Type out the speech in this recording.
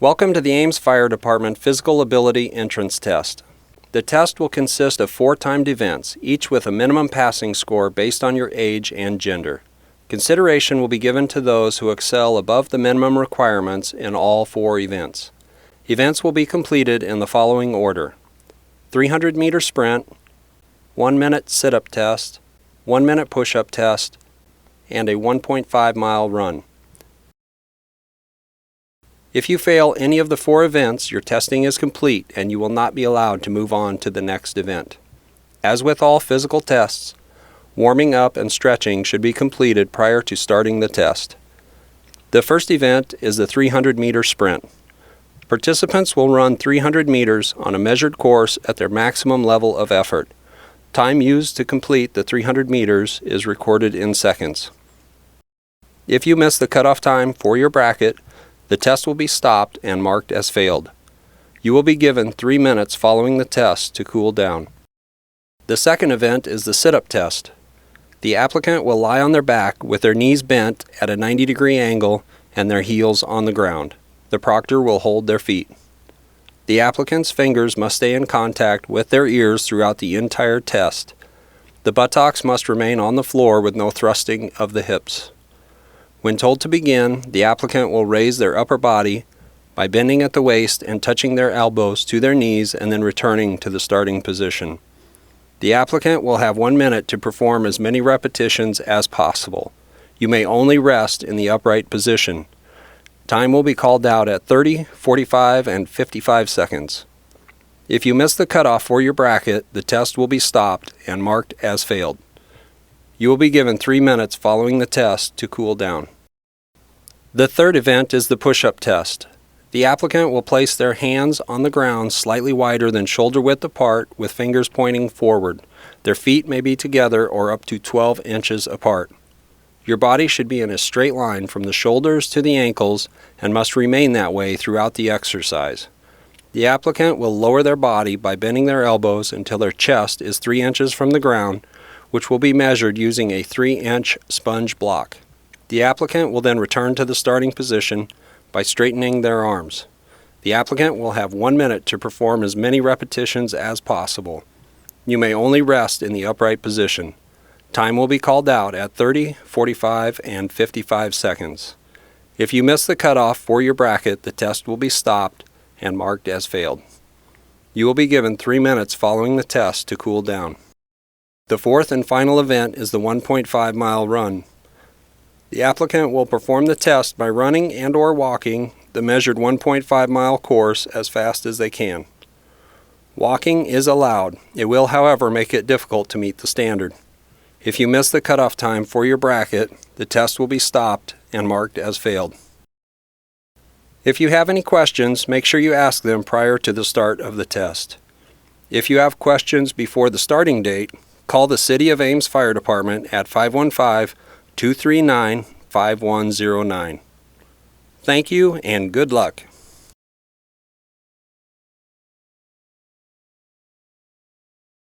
Welcome to the Ames Fire Department Physical Ability Entrance Test. The test will consist of 4 timed events, each with a minimum passing score based on your age and gender. Consideration will be given to those who excel above the minimum requirements in all 4 events. Events will be completed in the following order: 300-meter sprint, 1-minute sit-up test, 1-minute push-up test, and a 1.5-mile run. If you fail any of the 4 events, your testing is complete and you will not be allowed to move on to the next event. As with all physical tests, warming up and stretching should be completed prior to starting the test. The first event is the 300-meter sprint. Participants will run 300 meters on a measured course at their maximum level of effort. Time used to complete the 300 meters is recorded in seconds. If you miss the cutoff time for your bracket, the test will be stopped and marked as failed. You will be given 3 minutes following the test to cool down. The second event is the sit-up test. The applicant will lie on their back with their knees bent at a 90-degree angle and their heels on the ground. The proctor will hold their feet. The applicant's fingers must stay in contact with their ears throughout the entire test. The buttocks must remain on the floor with no thrusting of the hips. When told to begin, the applicant will raise their upper body by bending at the waist and touching their elbows to their knees and then returning to the starting position. The applicant will have 1 minute to perform as many repetitions as possible. You may only rest in the upright position. Time will be called out at 30, 45, and 55 seconds. If you miss the cutoff for your bracket, the test will be stopped and marked as failed. You will be given 3 minutes following the test to cool down. The third event is the push-up test. The applicant will place their hands on the ground slightly wider than shoulder width apart with fingers pointing forward. Their feet may be together or up to 12 inches apart. Your body should be in a straight line from the shoulders to the ankles and must remain that way throughout the exercise. The applicant will lower their body by bending their elbows until their chest is 3 inches from the ground, which will be measured using a 3-inch sponge block. The applicant will then return to the starting position by straightening their arms. The applicant will have 1 minute to perform as many repetitions as possible. You may only rest in the upright position. Time will be called out at 30, 45, and 55 seconds. If you miss the cutoff for your bracket, the test will be stopped and marked as failed. You will be given 3 minutes following the test to cool down. The fourth and final event is the 1.5-mile run. The applicant will perform the test by running and/or walking the measured 1.5-mile course as fast as they can. Walking is allowed. It will, however, make it difficult to meet the standard. If you miss the cutoff time for your bracket, the test will be stopped and marked as failed. If you have any questions, make sure you ask them prior to the start of the test. If you have questions before the starting date, call the City of Ames Fire Department at 515-239-5109. Thank you and good luck.